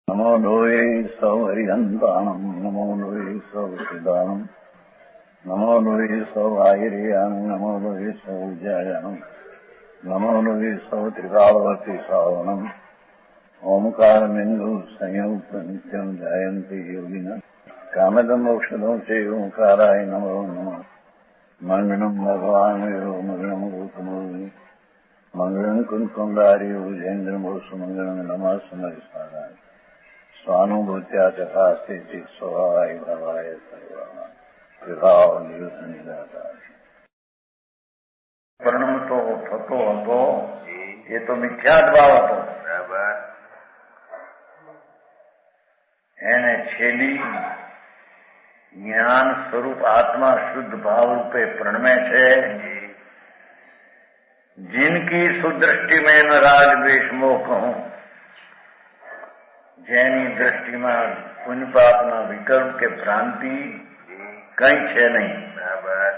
नमो लोये सौहरिहन्ताणम् नमो लोये सौहृदानम् नमो लोये सौभागिर्यानम् नमो लोये सौविजयानम् नमो लोये सौत्रिकालवती सावनम् ओंकारमिन्दु संयुक्त नित्यम् जायन्ति योगिनः कामदम् मोक्षदम् च ओंकाराय नमो नमः मङ्गलम् भगवान् वीरो मङ्गलम् गौतमोऽग्नि मङ्गलम् कुन्कुण्डारि उजेन्द्रमोसुमङ्गलम् नमः समरिसाराय स्वानुभूत्या तथास्ते स्वभावाय भवाय सर्वभाव निदाता परिणमतो થતો હતો એ તો મિથ્યાદ ભાવ હતો. એને છેલ્લી જ્ઞાન સ્વરૂપ આત્મા શુદ્ધ ભાવ રૂપે પ્રણમે છે. जिनकी सुदृष्टि में न राग द्वेष मोह कहूं, જેની દ્રષ્ટિમાં પુણ્ય પાપના વિકલ્પ કે ભ્રાંતિ કઈ છે નહીં. બરાબર.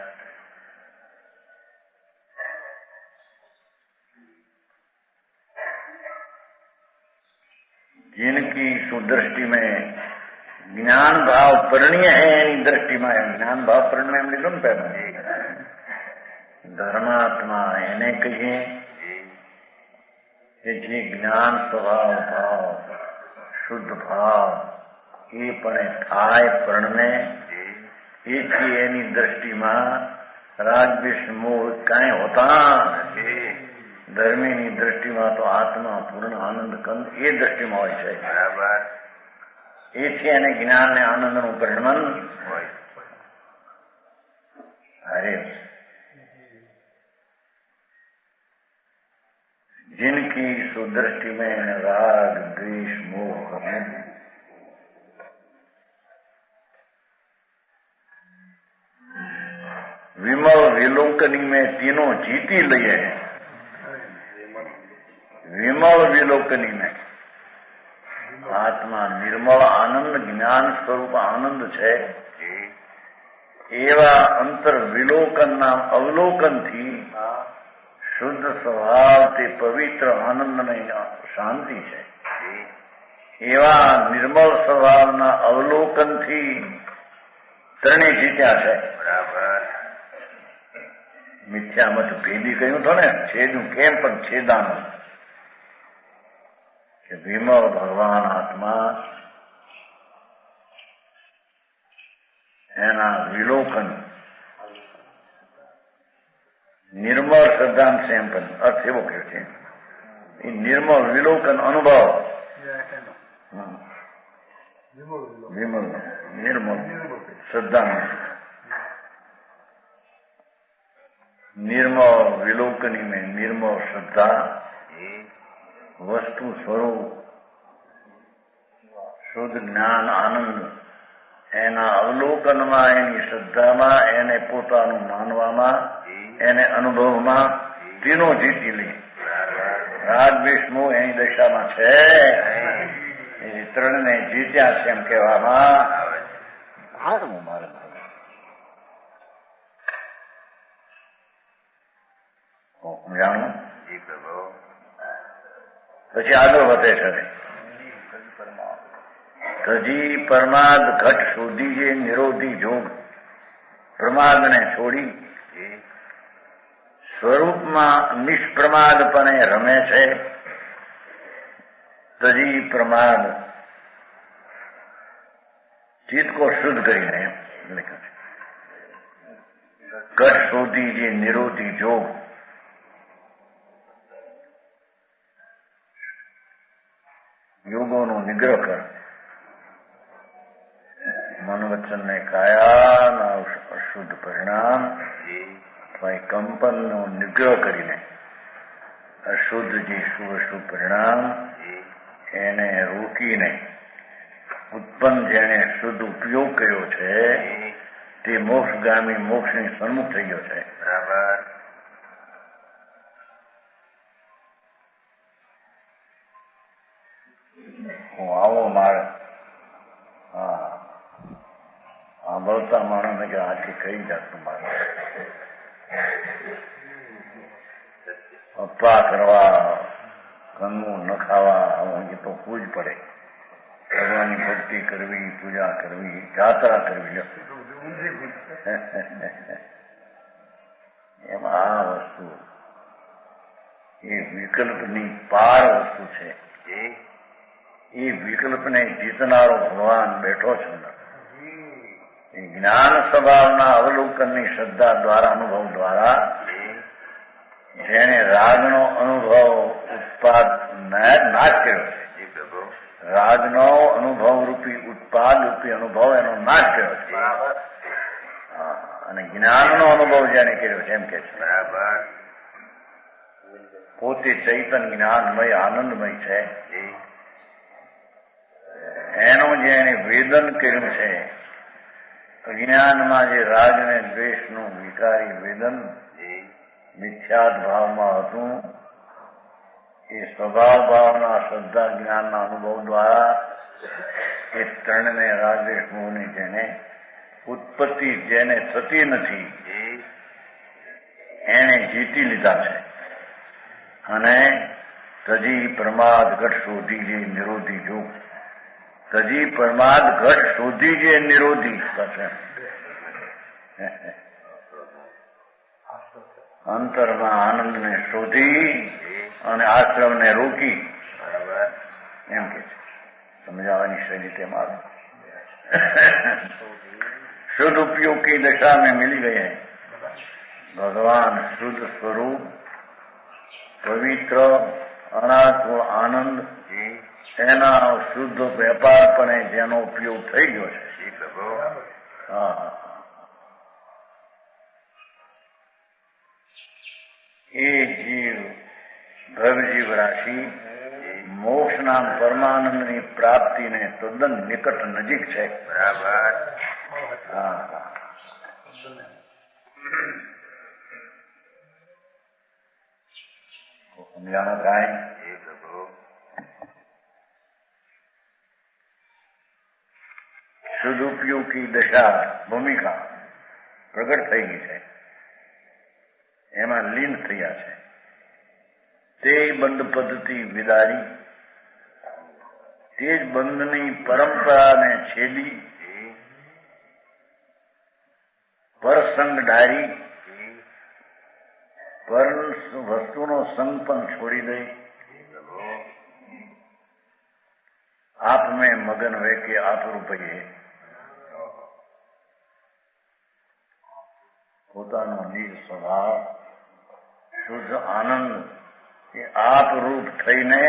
जिनकी सुदृष्टि में ज्ञान भाव परिणय है એની દ્રષ્ટિમાં એમ જ્ઞાન ભાવ પરિણય એમ લીધું ને પહેલા ધર્માત્મા એને કહીએ કે જે જ્ઞાન સ્વભાવ ભાવ શુદ્ધ ભાવ એ પણ થાય પ્રણમે એથી એની દ્રષ્ટિમાં રાગ દ્વેષ મોહ કાંઈ હોતા ધર્મીની દ્રષ્ટિમાં તો આત્મા પૂર્ણ આનંદ કંદ એ દ્રષ્ટિમાં હોય છે. બરાબર. એથી એને જ્ઞાન ને આનંદનું પરિણમન હોય. અરે जिनकी सुदृष्टि में राग द्वेष मोह विमल विलोकनी में तीनों जीती लिए हैं. विमल विलोकनी में आत्मा निर्मल आनंद ज्ञान स्वरूप आनंद है. एवा अंतर विलोकन नाम अवलोकन थी શુદ્ધ સ્વભાવ તે પવિત્ર આનંદ શાંતિ છે. એવા નિર્મળ સ્વભાવના અવલોકનથી ત્રણેય જીત્યા છે. બરાબર. મિથ્યામત ભેદી કહ્યું તો ને છેદું કેમ પણ છેદાનું કે વિમળ ભગવાન આત્મા એના વિલોકન નિર્મળ શ્રદ્ધાંત સેમ્પલ અર્થ એવો કહ્યો છે. એ નિર્મળ વિલોકન અનુભવ વિમલ નિર્મળ શ્રદ્ધાંત निर्मल विलोकनी में निर्मल श्रद्धा वस्तु स्वरूप शुद्ध ज्ञान आनंद एना अवलोकનમાં એની શ્રદ્ધામાં એને પોતાનું માનવામાં એને અનુભવમાં तीनों જીતી લે. રાગ દ્વેષ મોહ એની દશામાં છે. એ ત્રણને જીત્યા છે એમ કહેવામાં હારવું મારે જાણું. પછી આગળ વધે છે. તજી પરમાદ ઘટ શોધી જે નિરોધી જોગ પ્રમાદને છોડી સ્વરૂપમાં નિષ્પ્રમાદપણે રમે છે. તજી પ્રમાદ ચિત્ત को शुद्ध કરીને લખ્યું છે. ઘટ શોધી જે નિરોધી જોગ યોગોનો નિગ્રહ કર મન વચન ને કાયાના અશુદ્ધ પરિણામ અથવા કંપનનો નિગ્રહ કરીને અશુદ્ધ જે શુભ અશુભ પરિણામ એને રોકીને ઉત્પન્ન જેને શુદ્ધ ઉપયોગ કર્યો છે તે મોક્ષગામી મોક્ષની સન્મુખ થઈ ગયો છે. બરાબર. હું આવો મારે સાંભળતા માણસને કે આથી કઈ જાતનું મારે અપ્પા કરવા કનવું ન ખાવા એ તો પૂજ પડે. ભગવાનની ભક્તિ કરવી, પૂજા કરવી, જાત્રા કરવી, એમાં આ વસ્તુ એ વિકલ્પની પાર વસ્તુ છે. એ વિકલ્પને જીતનારો ભગવાન બેઠો છે. એ જ્ઞાન સ્વભાવના અવલોકનની શ્રદ્ધા દ્વારા, અનુભવ દ્વારા જેને રાગનો અનુભવ ઉત્પાદ નાશ કર્યો છે, રાગનો અનુભવ રૂપી ઉત્પાદ રૂપી અનુભવ એનો નાશ કર્યો છે, અને જ્ઞાનનો અનુભવ જેને કર્યો છે એમ કે છે. પોતે ચૈતન જ્ઞાનમય આનંદમય છે. એનો જેને વેદન કર્યું છે, અજ્ઞાનમાં જે રાગ ને દ્વેષનું વિકારી વેદન મિથ્યાદ ભાવમાં હતું, એ સ્વભાવ ભાવના શ્રદ્ધા જ્ઞાનના અનુભવ દ્વારા એ ત્રણને રાગદ્વેષ મોહની જેને ઉત્પત્તિ જેને થતી નથી એને જીતી લીધા છે. અને તજી પ્રમાદ ઘટ શોધી જે નિરોધી જો, તજી પ્રમાદ ઘટ શોધી જે નિરોધી થશે. અંતરમાં આનંદને શોધી અને આશ્રમને રોકી એમ કે છે. સમજાવવાની શૈલી તેમાં शुद्ध उपयोग की दशा में मिल गए हैं. भगवान शुद्ध स्वरूप पवित्र अनात्म आनंद એના શુદ્ધ વેપારપણે જેનો ઉપયોગ થઈ ગયો છે. એ જીવ ભવજીવ રાશિ મોક્ષના પરમાનંદની પ્રાપ્તિને તદ્દન નિકટ નજીક છે. બરાબર. સમજાણો થાય? સદુપયોગ કી દશા ભૂમિકા પ્રગટ થઈ ગઈ છે, એમાં લીન થયા છે. તે બંધ પદ્ધતિ વિદારી, તે જ બંધની પરંપરાને છેદી પરસંગ ડારી, પર વસ્તુનો સંગ પણ છોડી દઈ આપ મેં મગન વે કે આપ રૂપિયે પોતાનો નિજ સ્વભાવ શુદ્ધ આનંદ એ આપ રૂપ થઈને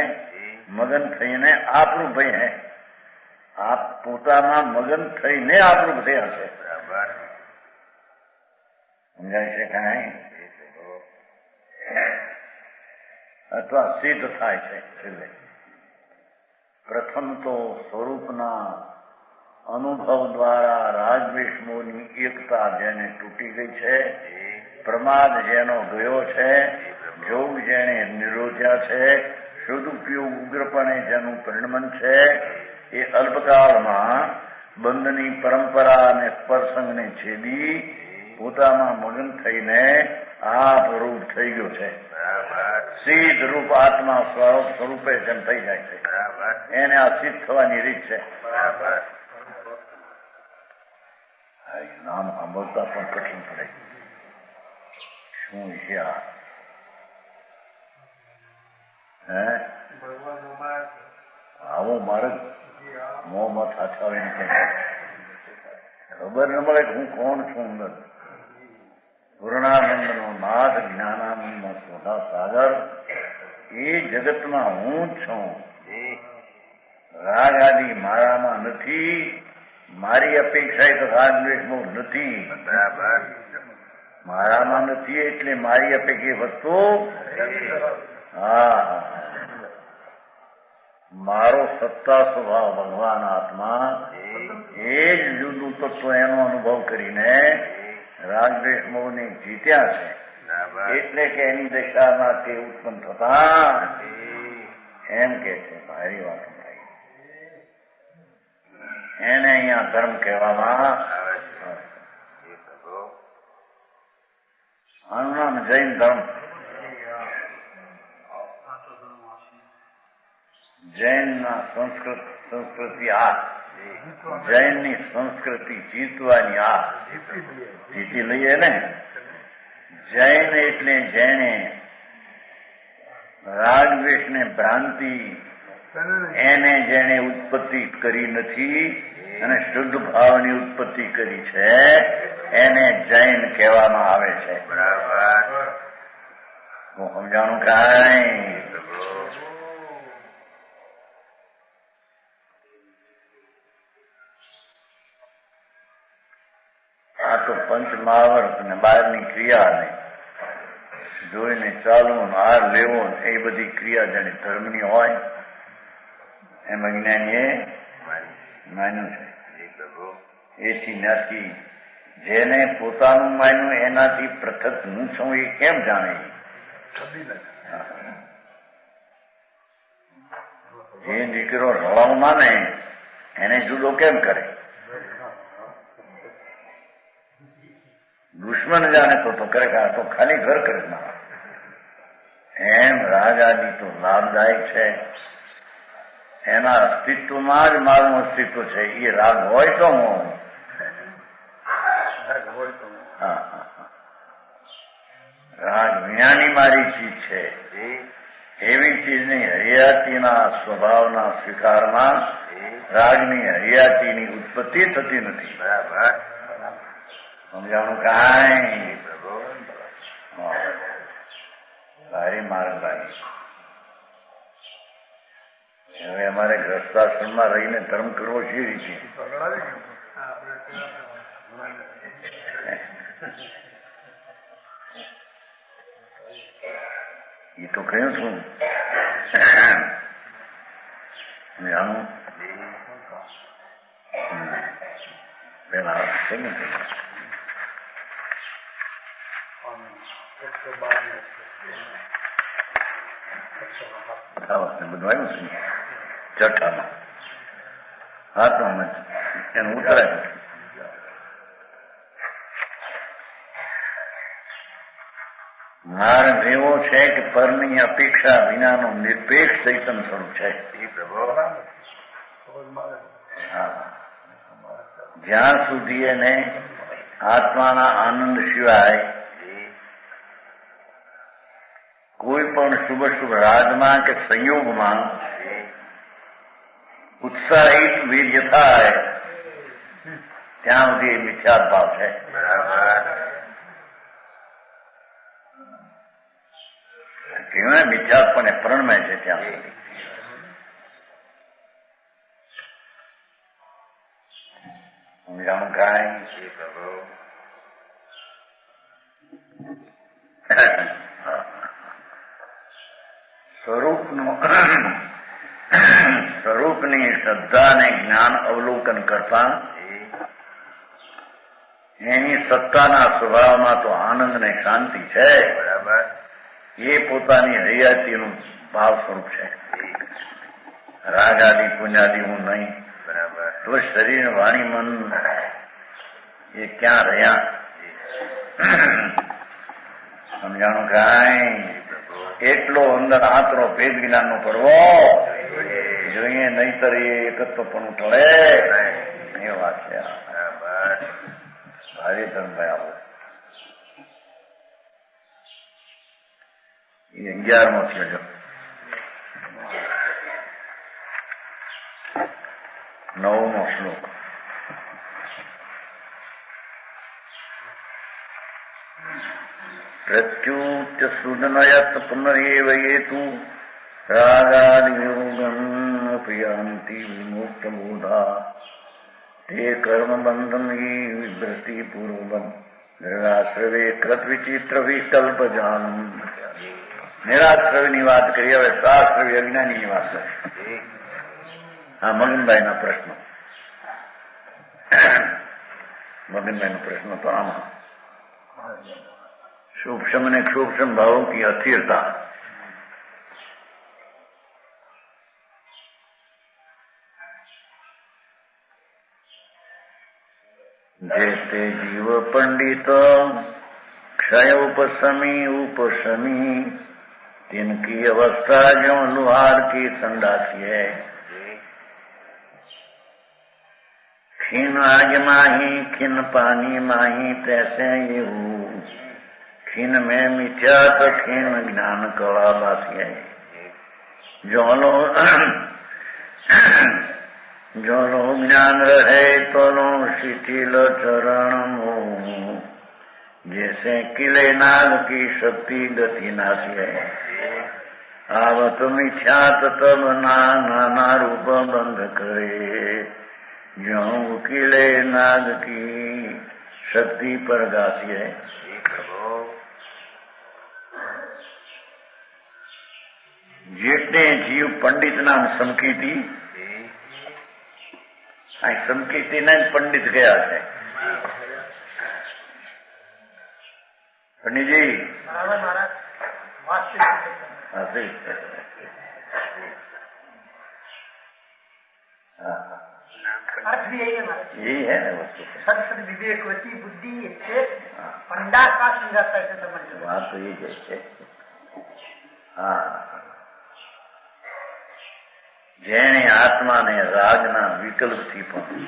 મગન થઈને આપરૂપ ભાઈ હે. આપ પોતાના મગન થઈને આપરૂપ થયા છે. સમજાય છે કાંઈ? અથવા સિદ્ધ થાય છે. છેલ્લે પ્રથમ તો સ્વરૂપના અનુભવ દ્વારા રાજવેશમોની એકતા જેને તૂટી ગઈ છે, પ્રમાદ જેનો ગયો છે, જોગ જેને નિરોધ્યા છે, સદુપયોગ ઉગ્રપણે જેનું પરિણમન છે, એ અલ્પકાળમાં બંધની પરંપરા અને સ્પર્શંગને છેદી પોતામાં મગન થઈને આપ રૂપ થઈ ગયો છે. સિદ્ધ રૂપ આત્મા સ્વરૂપે જેમ થઈ જાય છે, એને આ સિદ્ધ થવાની રીત છે. નામ સાંભળતા પણ કઠિન પડે. શું છે આ? હે આવો માર્ગ મોંમાં થાથાવીને ખબર ન મળે કે હું કોણ છું. અંદર પૂર્ણાનંદ નો નાથ, જ્ઞાનાનંદ નો સોધા સાગર, એ જગતમાં હું જ છું. રાગ આદિ મારામાં નથી. મારી અપેક્ષા તો રાગદ્વેષ નથી. બરાબર. મારામાં નથી એટલે મારી અપેક્ષા વસ્તુ મારો સત્તા સ્વભાવ ભગવાન આત્મા એ જ જુદું તત્વ એનો અનુભવ કરીને રાગદ્વેષ મોહને જીત્યા છે. એટલે કે એની દશામાં તે ઉત્પન્ન થતા એમ કે છે. ભારી વાત એને અહીંયા ધર્મ કહેવામાં આનું નામ જૈન ધર્મ. જૈનના સંસ્કૃતિ આ, જૈનની સંસ્કૃતિ જીતવાની આ, જીતી લઈએ ને. જૈન એટલે જેને રાગદ્વેષને ભ્રાંતિ એને જેને ઉત્પત્તિ કરી નથી અને શુદ્ધ ભાવની ઉત્પત્તિ કરી છે એને જૈન કહેવામાં આવે છે. બરાબર, હું સમજાણું કાંઈ? આ તો પંચ મહાવર્ત ને બહારની ક્રિયા ને જોઈને ચાલવું, હાર લેવો, એ બધી ક્રિયા જેને ધર્મની હોય એમ અજ્ઞાનીએ માન્યું છે. 80-89 જેને પોતાનું માન્યું એનાથી પૃથક હું છું એ કેમ જાણે? જે દીકરો રળાવ માને એને જુદો કેમ કરે? દુશ્મન જાણે તો કરે તો ખાલી ઘર કરે ના. એમ રાગ આદિ તો લાભદાયક છે. એના અસ્તિત્વમાં જ મારું અસ્તિત્વ છે. એ રાગ હોય તો હું રાગ વિનાની મારી ચીજ છે. એવી ચીજની હરિયાતીના સ્વભાવના સ્વીકારમાં રાગની હરિયાતીની ઉત્પત્તિ થતી નથી. બરાબર, સમજાણું કાંઈ? સારી માર્ગદારી. હવે અમારે ગ્રસ્તાશ્રમમાં રહીને ધર્મ કરવો છે રીતે એ તો કહ્યું છું. જાણું પેલા બધું આવ્યું છે ચટામાં હાથમાં એનું ઉતરાય. માર્ગ એવો છે કે પરની અપેક્ષા વિનાનું નિરપેક્ષ ચૈતન સ્વરૂપ છે. જ્યાં સુધી એને આત્માના આનંદ સિવાય કોઈ પણ શુભ રાગમાં કે સંયોગમાં ઉત્સાહિત વીર્ય થાય ત્યાં સુધી મિથ્યા ભાવ છે. બરાબર, મિથ્યાત્મને પ્રણમે છે ત્યાં સુધી. સમજાણું કાંઈ? સ્વરૂપની શ્રદ્ધા અને જ્ઞાન અવલોકન કરતા એની સત્તાના સ્વભાવમાં તો આનંદ ને શાંતિ છે. બરાબર, એ પોતાની હરિયાતીનું ભાવ સ્વરૂપ છે. રાગ આદિ પુણ્યાદિ હું નહીં. બરાબર, તો શરીર વાણી મન એ ક્યાં રહ્યા? સમજાણું કાંઈ? એટલો અંદર આતરો ભેદ જ્ઞાન નો કરવો જોઈએ, નહીતર એ એકત્વ પણ ટળે. એ વાત છે. ભારે ધર્મભાઈ આવો એ 11મો થયો. 9મો શ્લોક. પ્રત્યુચ્ચ સુદનયત પુનરેવ હેતુ રાગાદિયોગમ પ્રિયંતિ વિમુક્ત બોધા તે કર્મ બંધમ વિભ્રતિ પૂર્વમ નિરાશ્રવે કૃત વિચિત્ર વિકલ્પ જાનમ. નિરાશ્રવની વાત કરી, હવે શાસ્ત્રવી અજ્ઞાનીની વાત કરી. હા, મગનભાઈના પ્રશ્નો. મગનભાઈનો પ્રશ્ન તો આમાં સૂક્ષ્મ અને સૂક્ષ્મ ભાવો की અસ્થિરતા. જે તે જીવ પંડિત ક્ષય ઉપશમી तिनकी अवस्था जो लुहार की संडासी है। खिन आग माही खिन पानी माही तैसे ये हूँ, खिन में मिथ्या तो खिन ज्ञान कला बासी है। जो लोग ज्ञान रहे तो लो शिथिल चरण मोह, जैसे किले नाग की शक्ति गति नासी है। आवत मिथ्यात तब नाना रूप बंध करे, जो किले नाग की शक्ति पर गासी है। જેટને જીવ પંડિત નામ સમકીતી, આ સમકીતીને જ પંડિત ગયા છે. પંડિતજી यही है ना वस्तु, सत विवेकवती बुद्धि पंडा का समझाता है समझ बात तो यही है. हाँ, જેણે આત્માને રાગના વિકલ્પથી પણ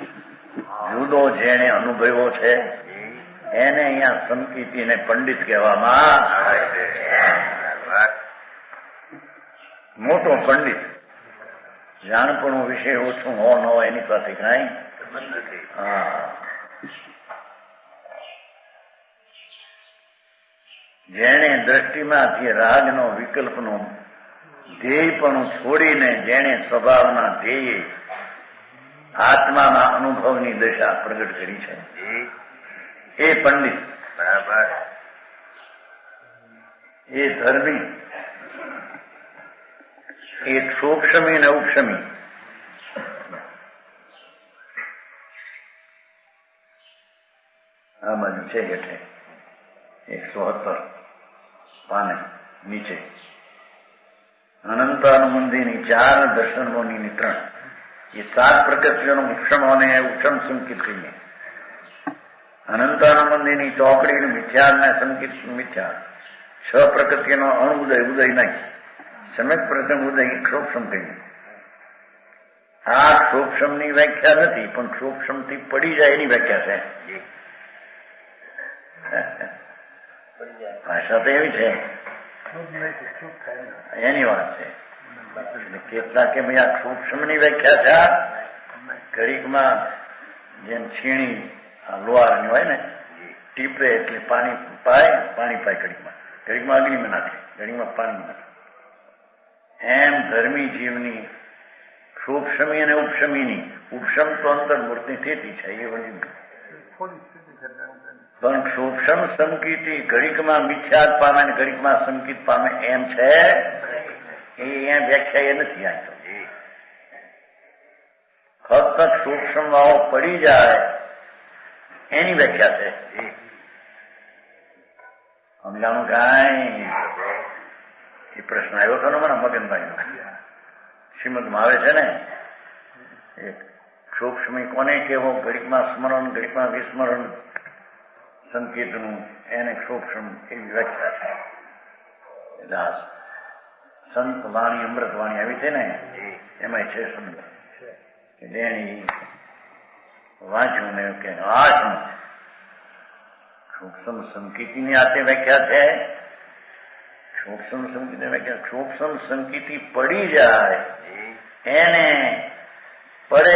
જુદો જેણે અનુભવ્યો છે એને અહીંયા સમકીતીને પંડિત કહેવામાં મોટો પંડિત. જાણપણું વિશે ઓછું હો ન હોય એની પાસે કાંઈ. હા, જેણે દ્રષ્ટિમાંથી રાગનો વિકલ્પનો ધ્યેયપણું છોડીને જેણે સ્વભાવના ધ્યેય આત્માના અનુભવની દશા પ્રગટ કરી છે એ પંડિત. બરાબર. એ ધર્મી, એ સૂક્ષ્મી ને ઉપશમી. આ બાજુ છે હેઠે 170 પાને નીચે અનંતાનુબંધીની 4 દર્શનોની 3 એ 7 પ્રગતિઓનું ઉપશમોને ઉપશમ સંકિત કહીએ. અનંતાનુબંધીની ચોકડીનું મિથ્યાને સંકિત મિથ્યા, 6 પ્રકૃતિનો અણુદય ઉદય નહીં, સમ્યક પ્રથમ ઉદય ક્ષોક્ષમ કહીએ. આ ક્ષોક્ષમની વ્યાખ્યા નથી, પણ ક્ષોક્ષમથી પડી જાય એની વ્યાખ્યા છે. ભાષા તો એવી છે, એની વાત છે. કેટલા કે ભાઈ આ સૂક્ષ્મની વ્યાખ્યા છે. ઘડીકમાં જેમ છીણી લોહારની હોય ને, ટીપે એટલે પાણી પાય ઘડીકમાં અગ્નિમાં નાખે, ઘડીકમાં પાણી નાખે. એમ ધર્મી જીવની સૂક્ષ્મી અને ઉપશમીની, ઉપશમ તો અંતર્મૂર્તિ સ્થિતિ છે એ વળી, પણ સૂક્ષ્મ સંકિતી ઘડીકમાં મિથ્યાત પામે ને ઘડીકમાં સંકિત પામે એમ છે એ અહીંયા વ્યાખ્યા એ નથી. આ ફક્ત સૂક્ષ્મ વાળો પડી જાય એની વ્યાખ્યા છે. સમજાણું કાંઈ? એ પ્રશ્ન આવ્યો હતો ને મને મગનભાઈ નો, શ્રીમદમાં આવે છે ને, એક સૂક્ષ્મી કોને કેવો, ઘડીકમાં સ્મરણ ઘડીકમાં વિસ્મરણ સંકેતનું, એને સૂક્ષ્મ એવી વ્યાખ્યા છે. દાસ સંત વાણી અમૃત વાણી આવી છે ને, એમાં છે શબ્દ કે જેની વાંચ્યું ને કે આઠ સૂક્ષ્મ સંકેતીની આતે વ્યાખ્યા છે. સૂક્ષ્મ સંકેતી વ્યાખ્યા, સૂક્ષ્મ સંકેતી પડી જાય એને પડે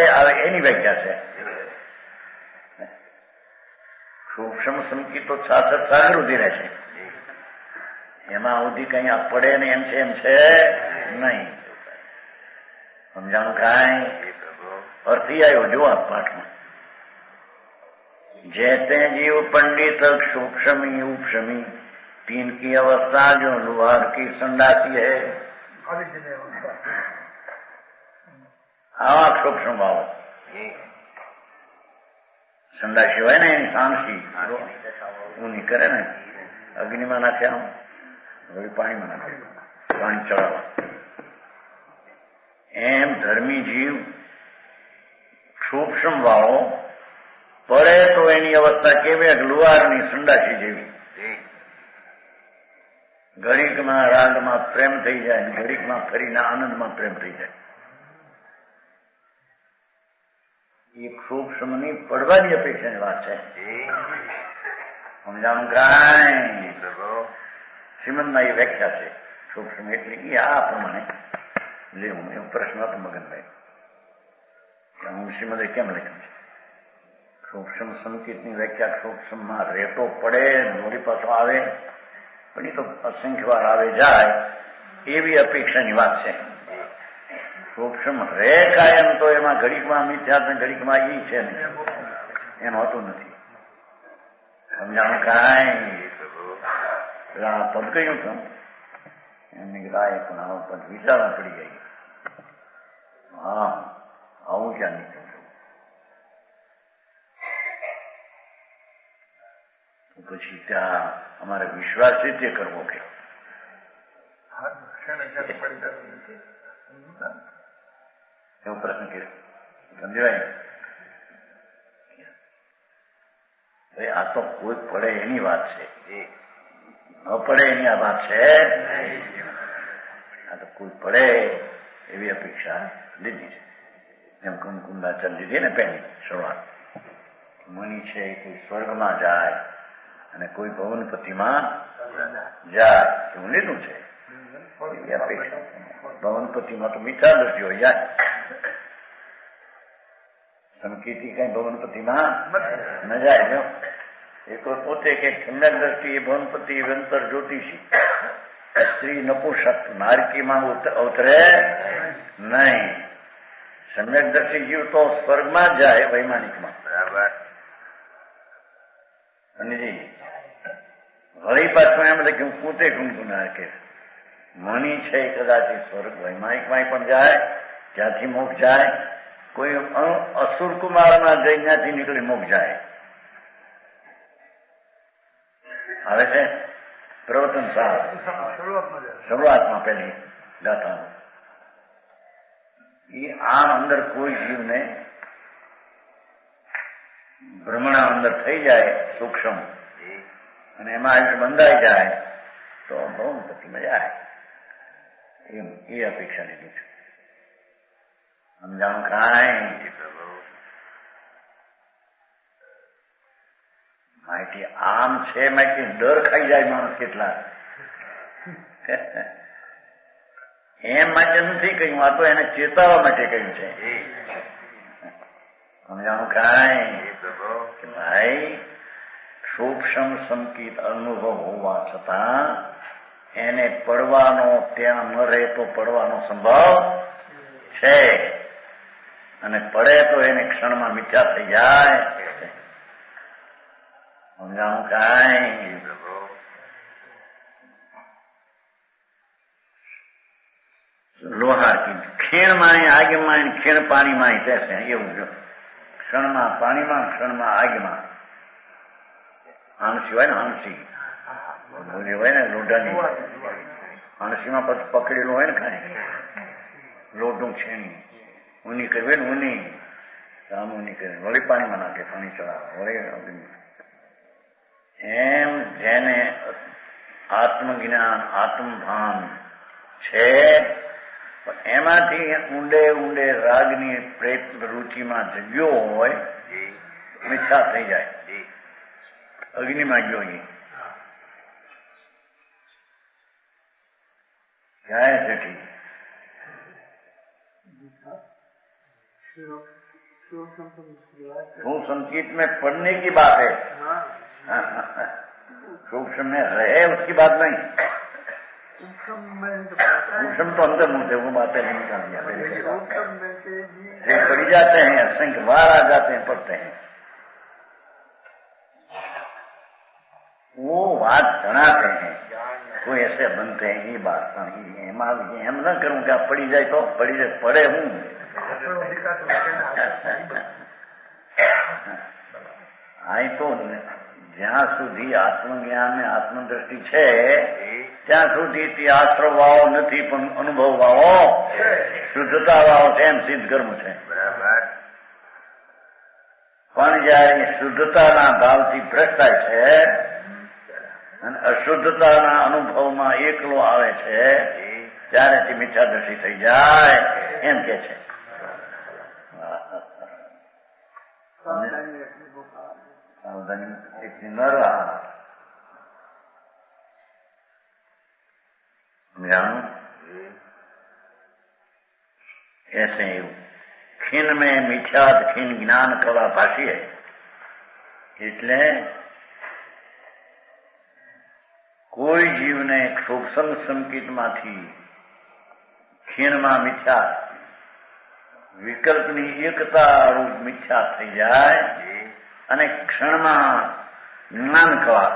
આવે એની વ્યાખ્યા છે. સૂક્ષ્મ સંકેત તો સાચર સાગર ઉધી રહે છે, એમાં સુધી કઈ આ પડે ને એમ છે નહીં. સમજાણું કાંઈ? અર્થી આવ્યો જો આ પાઠમાં. जैसे जीव पंडित सूक्ष्मी उपशमी, तीन की अवस्था जो लुहार की संडासी है. આવા સૂક્ષ્મ ભાવ સંડાસી હોય ને એની સાંસી ઊની કરે ને, અગ્નિમાં નાખે આમ, વળી પાણીમાં નાખે, પાણી ચડાવવા. એમ ધર્મી જીવ સૂક્ષ્મ વાળો પડે તો એની અવસ્થા કેવી, લુહારની સંડાસી જેવી. ઘડીકમાં રાગમાં પ્રેમ થઈ જાય, ઘડીકમાં ફરીને આનંદમાં પ્રેમ થઈ જાય. એ સૂક્ષ્મની પડવાની અપેક્ષાની વાત છે. સમજાણું કાંઈ શ્રીમદમાં એ વ્યાખ્યા છે સૂક્ષ્મ એટલે એ આ પ્રમાણે લેવું. એવો પ્રશ્ન હતો મગનભાઈ, હું શ્રીમદે કેમ લખ્યું છે સૂક્ષ્મ સંકેતની વ્યાખ્યા. સૂક્ષ્મમાં રેતો પડે વળી પાછો આવે, પણ એ તો અસંખ્ય વાર આવે જાય એવી અપેક્ષાની વાત છે. સૂક્ષ્મ રે કાયમ તો એમાં ઘડીકમાં મિથ્યા ને ઘડીકમાં ઈ છે ને એમ હોતું નથી. સમજાણું કાંઈ આ પદ કહ્યું છું એમને ગાય પણ આવું પદ વિચારવા પડી ગઈ. હા આવું ક્યાં નીકળું છું. પછી ત્યાં અમારે વિશ્વાસ છે તે કરવો કે એવો પ્રશ્ન કર્યો. સમજાય આ તો કોઈ પડે એની વાત છે, ન પડે એની આ વાત છે. આ તો કોઈ પડે એવી અપેક્ષા લીધી છે. એમ કુમકુંદાચલ લીધી ને પહેલી શરૂઆત. મની છે કોઈ સ્વર્ગમાં જાય અને કોઈ ભવનપતિમાં જાય એવું લીધું છે. એવી અપેક્ષા ભવનપતિમાં તો મીઠા દ્રષ્ટિ હોય જાય. સંકેતી કઈ ભવનપતિમાં ન જાય. જો એ તો પોતે કે સમ્યક દ્રષ્ટિ ભવનપતિ વંતર જ્યોતિષી સ્ત્રી નપુંસક નારકીમાં અવતરે નહીં. સમ્યક દ્રષ્ટિ જીવ તો સ્વર્ગમાં જ જાય વૈમાનિકમાં. બરાબર. અને વળી પાછું એમ લખ્યું પોતે ગુનગુના કે મની છે કદાચ સ્વર્ગ વૈમાનિકમાં પણ જાય, ત્યાંથી મોક્ષ જાય. કોઈ અસુર કુમારમાં જઈ ત્યાંથી નીકળી મોક્ષ જાય. આવે છે પ્રવચન સાહેબ શરૂઆતમાં પહેલી ગાથામાં. એ આમ અંદર કોઈ જીવને ભ્રમણા અંદર થઈ જાય સૂક્ષ્મ અને એમાં આયુષ્ય બંધાઈ જાય તો ભવનપતિમાં જાય. એમ એ અપેક્ષા લીધું છે. સમજાણું કાંઈ માહિતી આમ છે. માહિતી ડર ખાઈ જાય માણસ કેટલા. એમ માટે નથી કહ્યું, આ તો એને ચેતવવા માટે કહ્યું છે. સમજાણું કાંઈ ભાઈ સૂક્ષ્મ સંકેત અનુભવ હોવા છતાં એને પડવાનો ત્યાં ન રહે તો પડવાનો સંભવ છે. અને પડે તો એને ક્ષણમાં મિથ્યા થઈ જાય. સમજાણું કાંઈ લોહાર ખીણમાં આગમાં ખીણ પાણીમાં બેસે એવું જો. ક્ષણમાં પાણીમાં ક્ષણમાં આગમાં. હાંસી હોય ને હાંસી બોલી હોય ને લોઢાની હાંસીમાં પછી પકડેલું હોય ને ખાઈ લોઢું છેણી ઊની કરવી ને ઊની આમ ઊની કરી વળી પાણીમાં નાખે પાણી ચડાવે વળી. એમ જેને આત્મજ્ઞાન આત્મભાન છે એમાંથી ઊંડે ઊંડે રાગની પ્રેત રુચિમાં જગ્યો હોય મિથ્યા થઈ જાય. અગ્નિમાં ગયો જાય सेठी संकेत में पढ़ने की बात है. सूक्ष्म में रहे उसकी बात नहीं. सूक्ष्म तो अंदर मुझे वो बातें नहीं निकाल पढ़ी जाते हैं, असंख्य बार आ जाते हैं, पढ़ते हैं. वो बात जनाते हैं, कोई ऐसे बनते हैं. ये बात एम न करूं क्या पड़ी जाए तो पड़ी जाए पड़े हूं. आई तो જ્યાં સુધી આત્મજ્ઞાન ને આત્મદ્રષ્ટિ છે ત્યાં સુધી આશ્રવ વાળો નથી પણ અનુભવ વાળો શુદ્ધતા વાળો છે એમ સિદ્ધ કરવું છે. પણ જયારે શુદ્ધતાના ભાવથી ભ્રષ્ટ થાય છે અને અશુદ્ધતાના અનુભવમાં એકલો આવે છે ત્યારે તે મિથ્યાદર્શી થઈ જાય એમ કે છે. सावधानी इतनी न रहा ज्ञान ऐसे खीन में मिथ्यात खीन ज्ञान कला भाषी है. એટલે કોઈ જીવને સૂક્ષ્મ સંકેતમાંથી ખીણમાં મિથ્યા વિકલ્પની એકતા રૂપ મિથ્યા થઈ જાય અને ક્ષણમાં જ્ઞાન કળા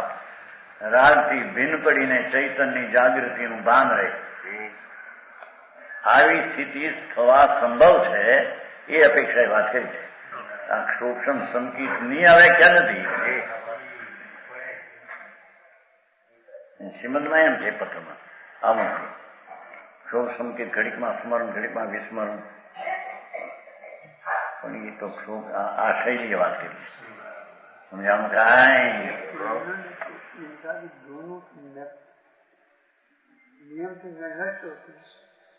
રાગથી ભિન્ન પડીને ચૈતન્યની જાગૃતિનું ભાન રહે. આવી સ્થિતિ થવા સંભવ છે એ અપેક્ષાએ વાત કરી છે. આ સૂક્ષ્મ સંકેત ની આ વ્યાખ્યા નથી. શ્રીમદમાં એમ છે પત્રમાં આવું સૂક્ષ્મ સંકેત ઘડીકમાં સ્મરણ ઘડીકમાં વિસ્મરણ, પણ એ તો આ શૈલીએ વાત કરી. समझाऊं काई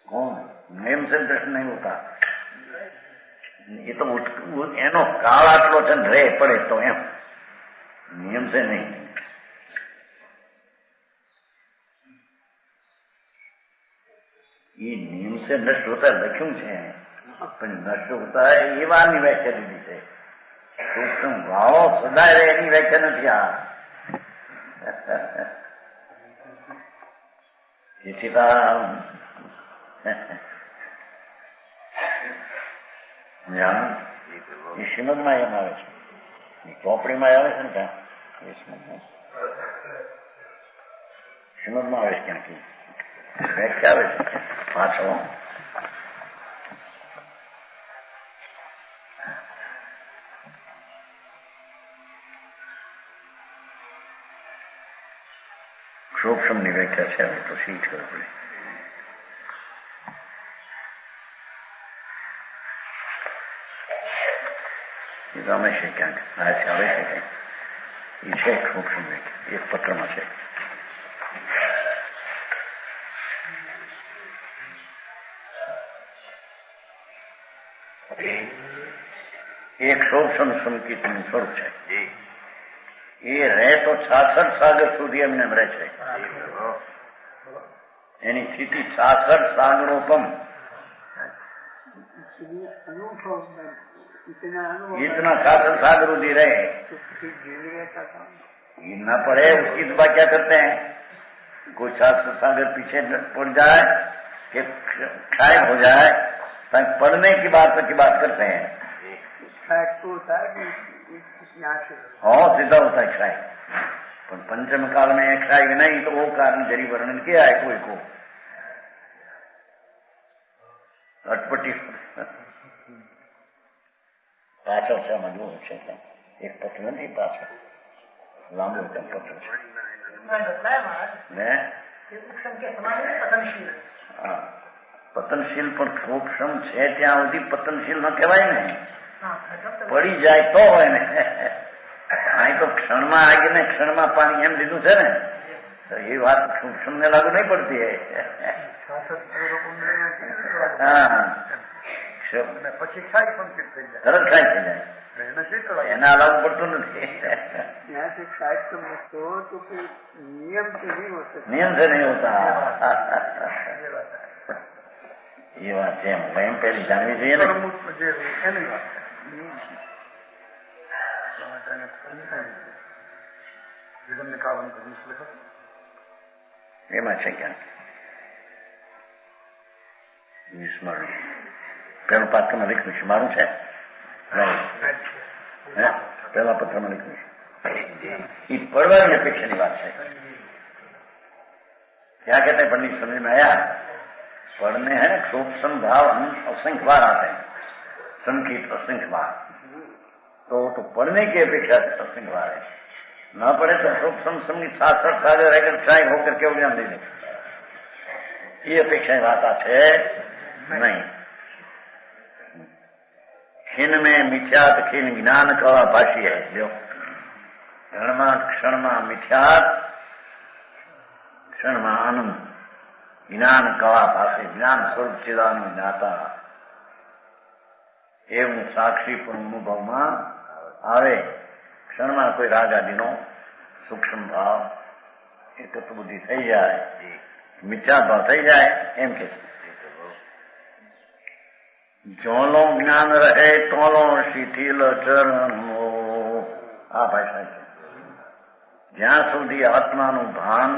कौन नियम से दृष्ट नहीं होता. ये तो एनो काल आटलो છે રે પડે તો એમ નિયમ से नहीं. ये नियम से नष्ट होता है लખ્યું છે પણ નષ્ટ होता है એ વારની વ્યાખ્યા દીધી છે. સૂક્ષ્મ ભાવો સદાય રહે એની વ્યાખ્યા નથી આ. જેથી એ શ્રીમદમાં એમ આવે છે, ચોપડીમાં આવે છે ને ત્યાં શ્રીમદમાં આવે છે ક્યાંક વ્યાખ્યા આવે છે પાછળ. સૂક્ષ્મની વ્યાખ્યા છે હવે તો શી ખબર પડે. એ તો અમે છે ક્યાંક આ છે આવે છે કંઈક એ છે સૂક્ષ્મ વ્યાખ્યા એક પત્રમાં છે. એક સૂક્ષ્મ સંકેતનું સ્વરૂપ છે. એ રહે તો 66 સાગર સુધી એમને રહે છે. એની સ્થિતિ 66 સાગરોપમ इतना 66 सागर સુધી रहे गिरना पड़े उसकी दुआ क्या करते हैं. कोई 66 सागर पीछे पड़ जाए कि गायब हो जाए तक पढ़ने की बात करते हैं. हाँ सीधा होता है क्षय. पर पंचम काल में क्षय नहीं तो वो कारण जरी वर्णन किया है कोई को अटपटी પાછળ છે મજબૂત છે એક પત્ર નથી પાછળ લાંબુ પત્ર છે ને. હા પતનશીલ પણ સૂક્ષ્મ છે ત્યાં સુધી પતનશીલ ન કહેવાય ને. પડી જાય તો હોય ને. અહીં તો ક્ષણમાં આગીને ક્ષણમાં પાણી એમ દીધું છે ને તો એ વાત સૂક્ષ્મ ને લાગુ નહીં પડતી. હા પછી ખાઈ સંકેત થઈ જાય તરત ખાઈ થઈ જાય એના લાગુ પડતું નથી. નિયમ से नहीं होता. ये बात है એમ પેલી જાણવી જોઈએ ને. એમાં છે ક્યાંક વિસ્મરણ પેલું પાત્રમાં લખ્યું છે મારું છે પેલા પત્રમાં લખ્યું છે. એ પડવાની અપેક્ષાની વાત છે. क्या कहते हैं पंडित समझ में आया. पढ़ने हैं सूक्ष्म भाव असंख्य बार आते हैं संकेत असंख्य बार तो पढ़ने की अपेक्षा असंख्य बार है. न पढ़े तो सूक्ष्म संगीत 67 सागर रहकर ट्राई होकर के ज्ञान दे दे ये अपेक्षा बात है नहीं. खीन में मिथ्यात खीन ज्ञान कला भाषी है. जो क्षण में मिथ्यात ક્ષણમાં આનંદ જ્ઞાન કળા પાસે જ્ઞાન સ્વરૂપ ચિદાનું જ્ઞાતા એવું સાક્ષી પણ અનુભવમાં આવે. ક્ષણમાં કોઈ રાગ આદિનો સૂક્ષ્મ ભાવ એ તત્વબુદ્ધિ થઈ જાય, મિથ્યા ભાવ થઈ જાય એમ કે જોલો જ્ઞાન રહે તોલો શિથિલ ચરણો. આ ભાષા છે. જ્યાં સુધી આત્માનું ભાન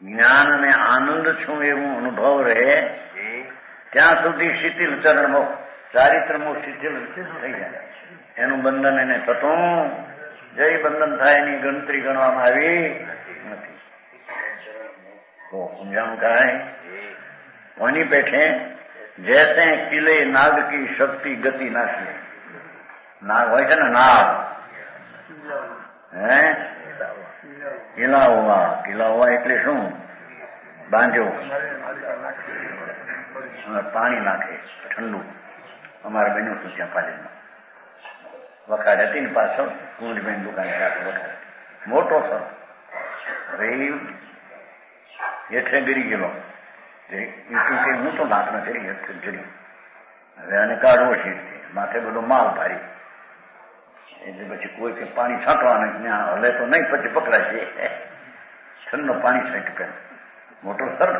જ્ઞાન અને આનંદ છું એવું અનુભવ રહે ત્યાં સુધી શિથિલ ચરણો ચારિત્રમો શિથિલ થઈ જાય. એનું બંધન એને થતું જય બંધન થાય એની ગણતરી ગણવામાં આવી નથી. તો સમજાણું કાંઈ કોની પેઠે જૈસે કિલે નાગ કી શક્તિ ગતિ નાશી. નાગ હોય છે ને નાગ, હે કિલ્લા હોવા એટલે શું? બાંધ્યો પાણી નાખે ઠંડુ. અમારે બન્યું હતું ત્યાં પાલીમાં વખાડ હતી ને પાછળ કુંજબેન દુકાન વખાડ મોટો સર હવે હેઠે ગરી ગયેલો. હું તો નાક નથી હેઠે ગરી. હવે આને કાઢવો છે માથે બધો માલ ભારી એટલે પછી કોઈ કે પાણી છાંટવાના ત્યાં હલે તો નહીં પછી પકડાય છે. ઠંડો પાણી છાંટ કરે મોટો સર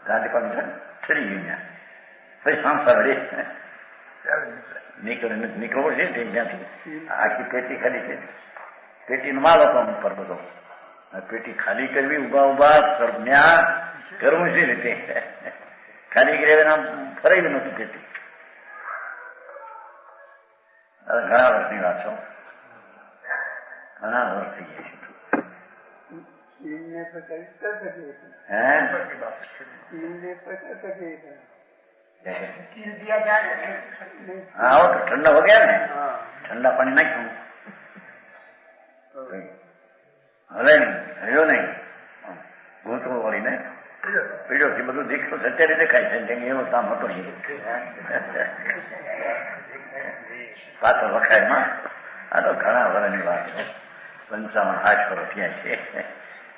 ગાડી પાણી ઠરી ગયું ત્યાં પછી સાંસા વડે નીકળવો છે ત્યાંથી આખી પેટી ખાલી છે. પેટીનો માલ હતો ઉપર બધો. પેટી ખાલી કરવી ઉભા સરમ્યા કરવું છે રીતે ખાલી કરી આમ ફરાવી નતું પેટી. ઘણા વર્ષની વાત છો, ઘણા વર્ષ થઈ જાય છે. हाँ वो तो ठंडा हो गया ना, ठंडा पानी नाख्યું હલે નહીં, હલ્યો નહીં, ગૂંથણું વળીને પીડ્યો થી બધું દેખતો અત્યારે દેખાય છે એવું કામ હતું નહીં. પાછળ વખાયમાં આ તો ઘણા વર્ષની વાત છે. 55-60 વર્ષ ત્યાં છે.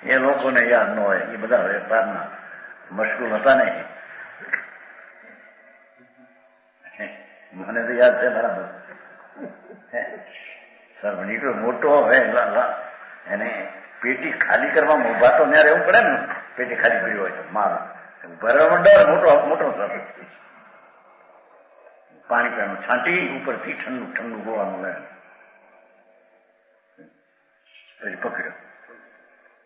એ લોકોને યાદ ન હોય, એ બધા વેપારના મશગુલ હતા ને. મને તો યાદ છે બરાબર. સર નીકળ્યો મોટો હોય એને પેટી ખાલી કરવામાં ઉભા તો ત્યાં રહેવું પડે ને. પેટી ખાલી પડી હોય તો માલ ભરવામાં ડર મોટો સર. પાણી પીવાનું છાંટી ઉપરથી ઠંડુ ગોવાનું લે પછી પકડ્યો.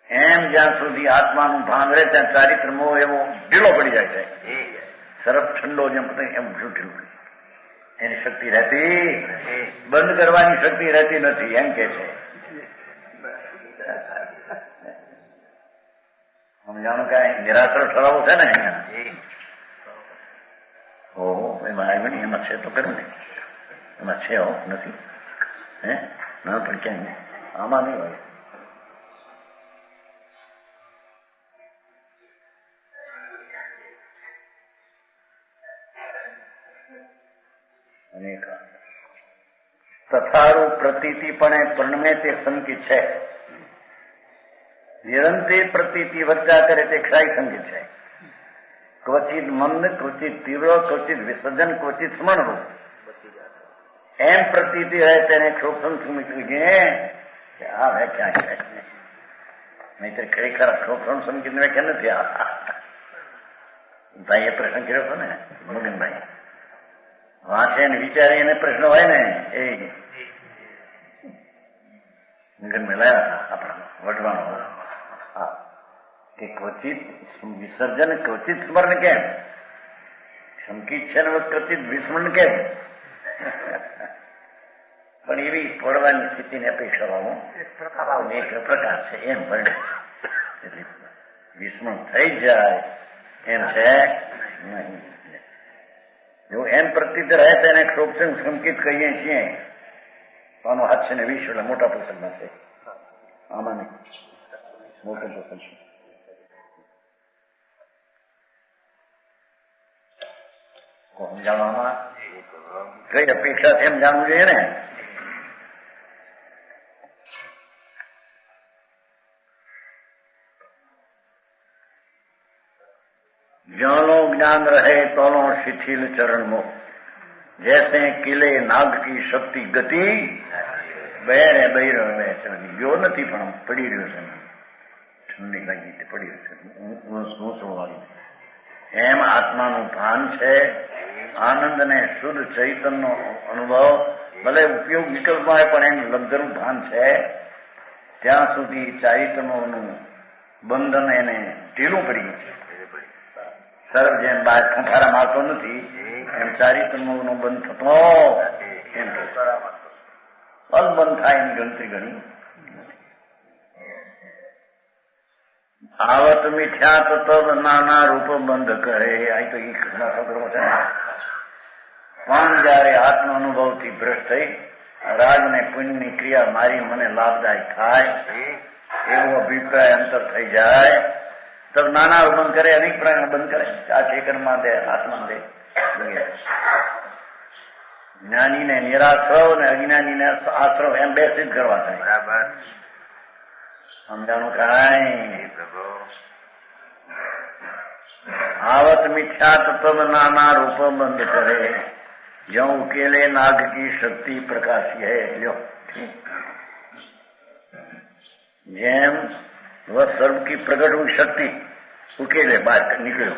એમ જ્યાં સુધી આત્માનું ભાન રહે ત્યાં ચારિત્ર મોહ એવો ઢીલો પડી જાય છે. સરફ ઠંડો જેમ એમ ઢીલું પડી. એની શક્તિ રહેતી, બંધ કરવાની શક્તિ રહેતી નથી એમ કે છે. સમજાણું કઈ નિરાશ્ર ઠરાવો છે ને અહીંયા. ઓહો એમાં આવ્યું ને એમાં છે તો કર્યું ને એમાં છે હો નથી હે ના પણ ક્યાંય આમાં નહીં હોય. તથારું પ્રતીતિપણે પરણમે તે સંકિત છે. નિરંતર પ્રતીતિ વર્તા કરે તે ક્ષય સંકિત છે. ક્વચિત મંદ, ક્વચિત તીવ્ર, ક્વચિત વિસર્જન, ક્વચિત સ્મરણરૂપ. એમ પ્રતીતિ રહે તેને ક્ષોભન સમિતિ આ વ્યાખ્યા છે. નહીતર ખરેખર ક્ષોભન સમિતિની વ્યાખ્યા નથી. ભાઈએ પ્રશ્ન કર્યો હતો ને મગનભાઈ, વાંચે ને વિચારે એને પ્રશ્ન હોય ને એ મગનમાં લાવ્યા હતા આપણા વટવાનો. હા કે ક્વચિત વિસર્જન, ક્વચિત સ્મરણ કેમ? સંકિત છે ને ક્વચિત વિસ્મરણ કેમ? પણ એવી પડવાની સ્થિતિની અપેક્ષાઓ એક પ્રકાર છે એમ ભણે. એટલે વિસ્મરણ થઈ જાય એમ છે નહીં. જો એમ પ્રતીત રહે તેને ક્ષોભન સંકિત કહીએ છીએ. આનો હાથ છે ને વિશ્વ એટલે મોટા પુસ્તકમાં છે. આમાં નહીં, મોટો પુસ્તક છે. સમજાવવામાં કઈ અપેક્ષા એમ જાણવું જોઈએ ને. ज्यों ज्ञान रहे तोलो शिथिल चरण मुख, जैसे किले नाग की शक्ति गति બેરે બૈરો ગયો નથી પણ પડી રહ્યો છે, ઠંડી લાગી પડી રહ્યો છે વાળી. એમ આત્માનું ભાન છે. આનંદ ને શુદ્ધ ચૈતનનો અનુભવ ભલે ઉપયોગ વિકલ્પમાં હોય પણ એમ લબ્ધનું ભાન છે. ત્યાં સુધી ચારિત્રનું બંધન એને ઢીલું પડી ગયું છે. સર્વ જેમ બાદ ખંખારા મારતો નથી એમ ચારિત્રનો બંધ થતો એમ બંધ થાય એની ગણતરી ઘણી. આવત મીઠ્યા તો તબ નાના રૂપ બંધ કરે. આ તો એ ખબરો છે. પણ જયારે આત્મ અનુભવ થી ભ્રષ્ટ થઈ રાગ ને પુણ્યની ક્રિયા મારી મને લાભદાયક થાય એવો અભિપ્રાય અંતર થઈ જાય તબ નાના રૂપ બંધ કરે, અનેક પ્રાણ બંધ કરે. આ ચેતનમાં દે, આત્મા દે. જ્ઞાની ને નિરાશ્રવ ને અજ્ઞાની ને આશ્રવ એમ બે સિદ્ધ કરવા થાય. બરાબર સમજાણું કાંઈ? આવત મિથ્યા તત્વ નાના રૂપ બંધ કરે, જ્યો ઉકેલે નાગ કી શક્તિ પ્રકાશી હૈ. લ્યો જેમ वह सर्व की प्रकट हुई शक्ति उकेले बाहर निकलो.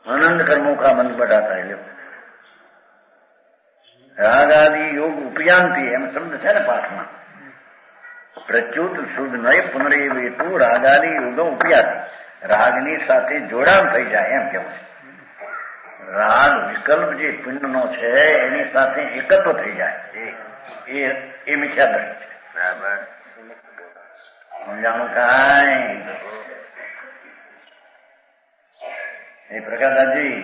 आनंद कर्मों का मन बढ़ाता है. लो राग आदि योग उपयांति एम शब्द है ना पाठ में. प्रच्युत शुद्ध नय પુનરેવેતુ રાગ આદि યોગો ઉપયાતિ. રાગની સાથે જોડાણ થઈ જાય એમ કેવું. રાગ વિકલ્પ જે પુણ્યનો છે એની સાથે એકત્વ થઈ જાય એ મિથ્યા દ્રષ્ટિ છે. બરાબર સમજાણું કાંઈ? એ પ્રકાશદાસજી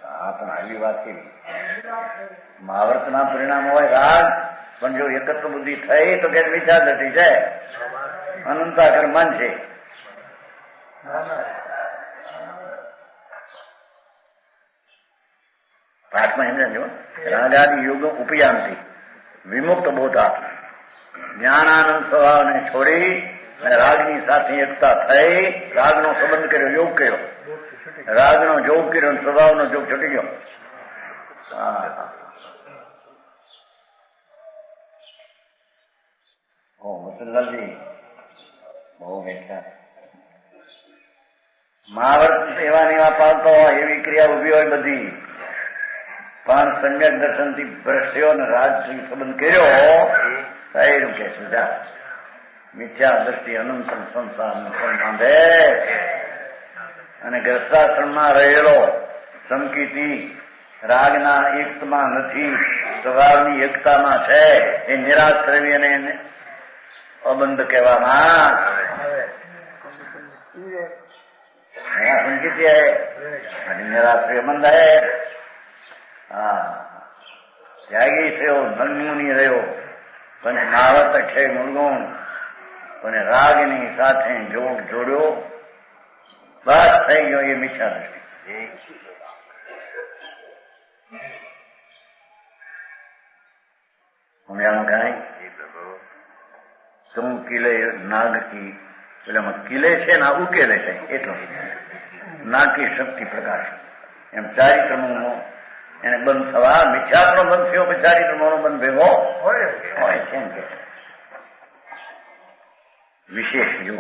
હા પણ આવી વાત કેવી. મહાવર્તના પરિણામ હોય રાગ, પણ જો એકત્વ બુદ્ધિ થઈ તો કે મિથ્યા દ્રષ્ટિ છે. અનંતાકર મન છે. પાઠમાં એમ સમજો રાગાદિ યોગ ઉપયાંતિ વિમુક્ત બોધા જ્ઞાનાનંદ સ્વભાવને છોડી રાગની સાથે એકતા થઈ રાગનો સંબંધ કર્યો, યોગ કર્યો, રાગનો જોગ કર્યો, સ્વભાવનો જોગ છૂટી ગયો. મસલજી બહુ બેઠા મહાવર્ત એવા એવા પાડતો હોય એવી ક્રિયા ઉભી હોય બધી, પણ સંજ્ઞક દર્શન થી ભ્રષ્યો ને રાજથી સંબંધ કર્યો થયેલું કે સુધા મિથ્યા દ્રષ્ટિ અનંત સંસાર બાંધે. અને ગ્રસ્તાશ્રમમાં રહેલો સંકિતી રાગના એકતામાં નથી, સ્વભાવની એકતામાં છે. એ નિરાશ્રવી અને અબંધ કહેવામાં સંકિત હૈ અને નિરાશ્રય બંધ હૈ. ત્યાગી થયો, નન્મુની રહ્યો, પણ મહાવર્ત છે મૂળગુણ, પણ રાગની સાથે જોગ જોડ્યો, બસ થઈ ગયો એ મિથ્યા દ્રષ્ટિ. સમજાણું કાંઈ? તું કિલે નાગ કી પેલામાં કિલે છે ને ઉકેલે છે એટલો નાગ કી શક્તિ પ્રકાશ. એમ ચારિત્રમો એને બંધ થવા મિથ્યાત્મનો બંધ થયો પછી ચારિત્રમોનો બંધ ભેગો હોય છે એમ કે વિશેષ જો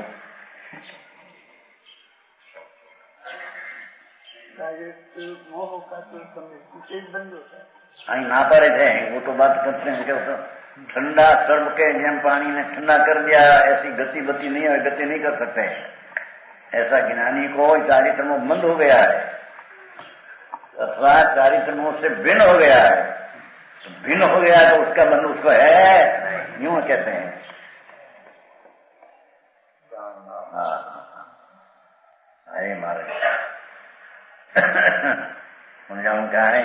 અહીં ना पड़े थे वो तो बात करते हैं कि ठंडा सर्व के जैम पानी ने ठंडा कर दिया ऐसी गति बती नहीं है, गति नहीं कर सकते. ऐसा ज्ञानी को चारित्रों बंद हो गया है अथवा चारित्रों से भिन्न हो गया है. भिन्न हो गया तो उसका बंध उसको है यूं कहते हैं. अरे महाराज समझाऊं क्या है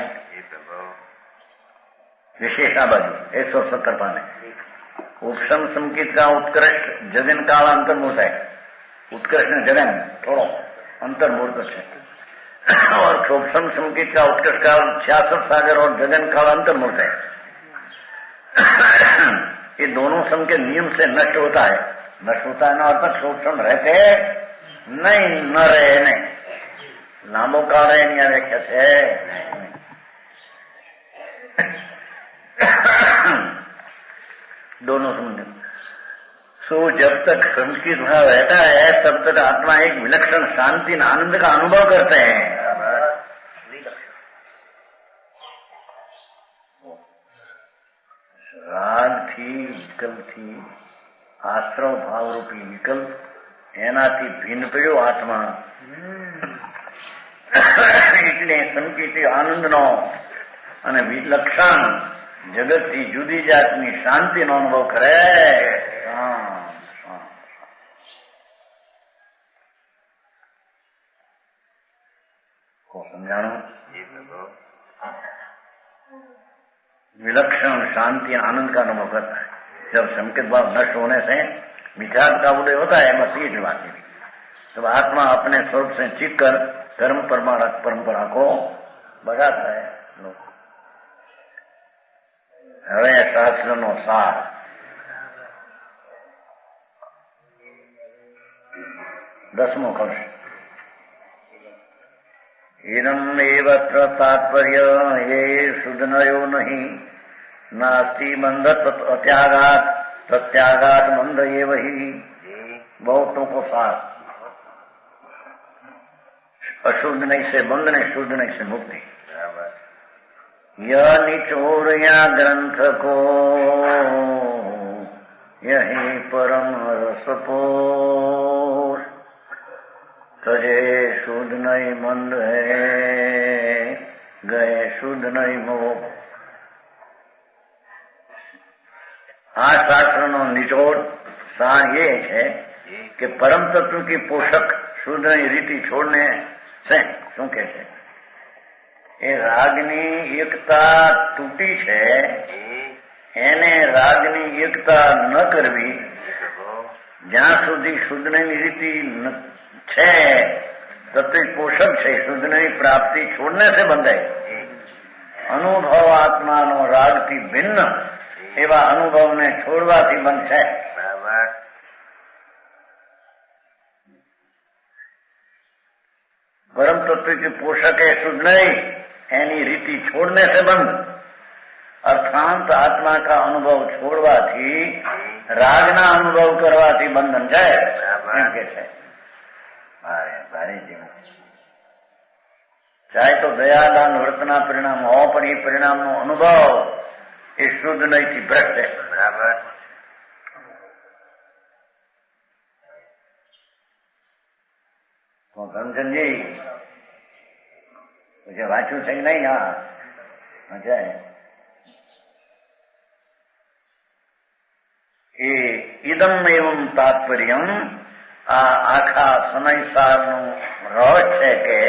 विशेषा बाजू 170 पाने. उपशम संकेत का उत्कृष्ट जगन काल अंतर्मूर्त है. उत्कृष्ट जगन थोड़ो अंतर्मूर्त है और क्षोभसम संकेत का उत्कृष्ट काल 66 सागर और जगन काल अंतर्मूर्त है. ये दोनों सम के नियम से नष्ट होता है નશુતાનો અર્થ શોષણ રહેશે નહીં, ન રહે નહીં, લાંબો કાળ રહે એની વ્યાખ્યા છે. दोनों समझो. सो जब तक संस्कृत भाव रहता है तब तक आत्मा एक विलक्षण शांति और आनंद का अनुभव करते हैं. राग थी, विकल्प थी, आश्रव भाव रूपी विकल्प એનાથી ભિન્ન પડ્યો આત્મા. એટલે સંકિત આનંદનો અને વિલક્ષણ જગતથી જુદી જાતની શાંતિનો અનુભવ કરે. समझाणु विलक्षण शांति आनंद का अनुभव करता है. जब संकेत भाव नष्ट होने से विचार का उदय होता है, बस ये बात है. जब आत्मा अपने स्वरूप से चित कर धर्म परंपरा को बढ़ाता है. હવે શાસ્ત્રનો સાર. દસમો કૌશ. ઇદમ એવત્ર તાત્પર્ય એ શુદ્ધનયો નહીં નાસ્તિ બંધ અત્યાગાત પ્રત્યાગાત બંધ એ વહી. બહુ ટૂંકો સાર. अशुद्ध नहीं से बंध नहीं, शुद्ध नहीं से मुक्ति. यह निचोड़िया ग्रंथ को यही परम रसपोर तजे शुद्ध नहीं मंद है गए शुद्ध नहीं मोह. આ શાસ્ત્રનો નિચોડ સાર એ છે કે પરમ તત્વ की પોષક શુદ્ધ ની રીતિ છોડને છે. શું કે છે? એ રાગની એકતા તૂટી છે, એને રાગની એકતા ન કરવી. જ્યાં સુધી શુદ્ધની રીતિ છે તત્વ પોષક છે, શુદ્ધની પ્રાપ્તિ છોડને से બંધાય. અનુભવ આત્માનો રાગથી ભિન્ન એવા અનુભવને છોડવાથી બનશે. परम तत्व के पोषक है शुद्ध नहीं, एनी रीति छोड़ने से बंद. अर्थांत आत्मा का अनुभव छोड़वाथी रागना अनुभव करवाथी बंधन जाए. एम के छे भारी जीवन. चाहे तो दयादान व्रतना परिणाम हो, पर ये परिणाम नो अनुभव ये शुद्ध नहीं थी, भ्रष्ट है. बराबर. तो ધનચંદજી પછી વાંચ્યું છે કે નહીં? હા વાંચાય. એ ઇદમ એવમ તાત્પર્યમ આ આખા સમયસારનું રહસ્ય કે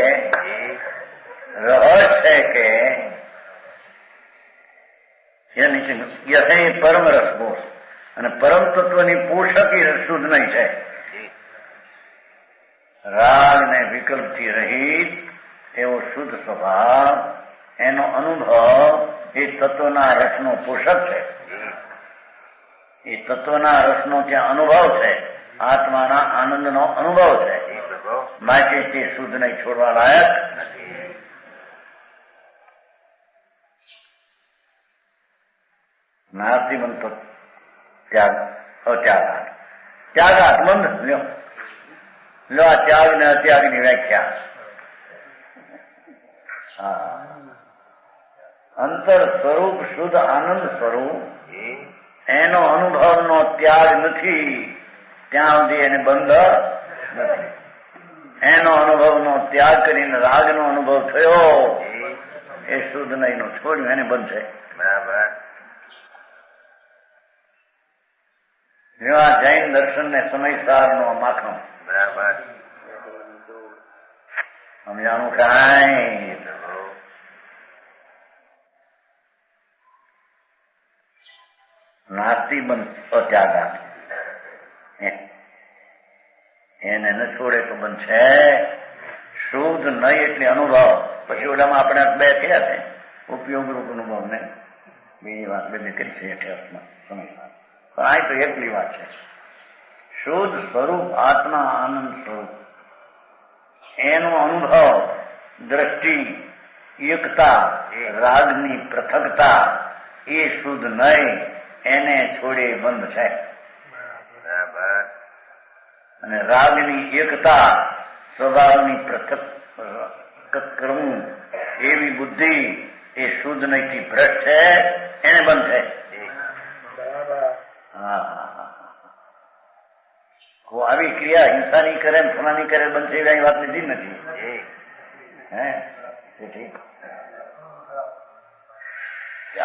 યહે પરમ રસબોધ અને પરમ તત્વની પોષક શુદ્ધ નહીં છે. રાગ ને વિકલ્પ થી રહિત એવો શુદ્ધ સ્વભાવ, એનો અનુભવ એ તત્વના રસનો પોષક છે. એ તત્વના રસનો ત્યાં અનુભવ છે, આત્માના આનંદનો અનુભવ છે. માટે તે શુદ્ધ નહીં, છોડવા લાયક નથી. નાસ્તિ બંધ ત્યાગ અત્યાગાત. ત્યાગાત બંધ લ્યો. લો આ ત્યાગ ને અત્યાગની વ્યાખ્યા. અંતર સ્વરૂપ શુદ્ધ આનંદ સ્વરૂપ એનો અનુભવનો ત્યાગ નથી ત્યાં સુધી એને બંધ નથી. એનો અનુભવનો ત્યાગ કરીને રાગનો અનુભવ થયો એ શુદ્ધ નહીં નો છોડ્યું એને બંધ છે. બરાબર. આ જૈન દર્શન ને સમયસાર નો માખણ. બરાબર. સમજાણું કાંઈ? નાસ્તિ બંધ અત્યાગાત એને ન છોડે તો બંધ છે. શુદ્ધ નહીં એટલે અનુભવ. પછી ઓલામાં આપણે બે થયા છે ઉપયોગ રૂપ અનુભવ ને બીજી વાત બધી કરી છે 28માં સમયમાં. પણ આ તો એકલી વાત છે. શુદ્ધ સ્વરૂપ આત્મા આનંદ સ્વરૂપ એનો અનુભવ દ્રષ્ટિ એકતા રાગની પૃથકતા એ શુદ્ધ નહીં એને છોડે બંધ છે. અને રાગની એકતા સ્વભાવની પૃથક કરવું એવી બુદ્ધિ એ શુદ્ધ નહીથી ભ્રષ્ટ છે એને બંધ છે. આવી ક્રિયા હિંસાની કરે ફલાની કરે બંધ છે એવી વાત લીધી નથી. હે ઠીક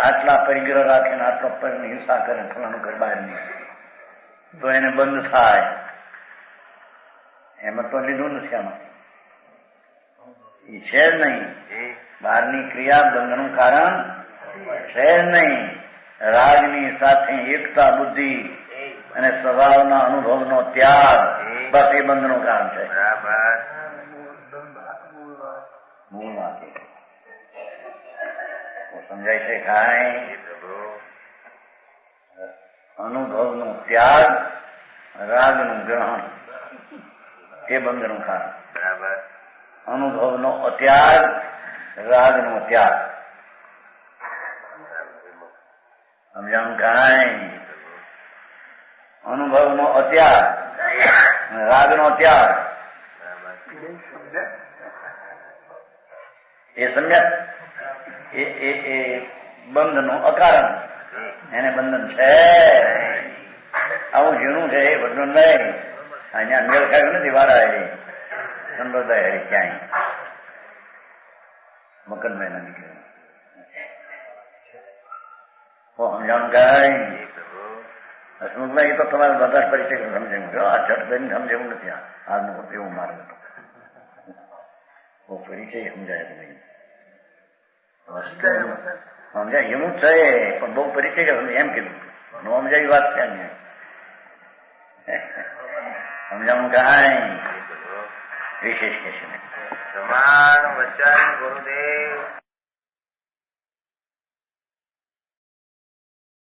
આટલા પરિગ્રહ રાખીને આટલો હિંસા કરે ફલાનું કરે બહારની તો એને બંધ થાય એમાં તો લીધું નથી. આમાં એ છે જ નહીં. બહારની ક્રિયા બંધનું કારણ છે જ નહીં. રાગની સાથે એકતા બુદ્ધિ અને સ્વભાવના અનુભવનો ત્યાગ બસ એ બંધનું કારણ છે. મૂળમાંથી સમજાય છે કાંઈ? અનુભવનું ત્યાગ રાગનું ગ્રહણ એ બંધનું કારણ. અનુભવનો અત્યાગ રાગનો ત્યાગ. સમજાણું કાંઈ? અનુભવનો અત્યાગ રાગનો ત્યાગ એ સમજ્યા? એ બંધનું અકારણ એને બંધન છે. આવું ઝીણું છે એ બધું નહીં. અહીંયા મેળ ખાયું નથી વાળા હરી સંપ્રદાય હરી ક્યાંય મકનભાઈ ના નીકળે સમજાણું કાંઈ? હસમુખભાઈ તો તમારે બધા પરિચય સમજાવું છે. આ ઝટ દઈને સમજાવું નથી. આજનું એવું મારે બહુ પરિચય સમજાય નહીં. સમજાય એવું જ છે પણ બહુ પરિચય એમ કીધું નો સમજાવી વાત છે. સમજાવું કાંઈ વિશેષ કે છે. સમાન વચન ગુરુદેવ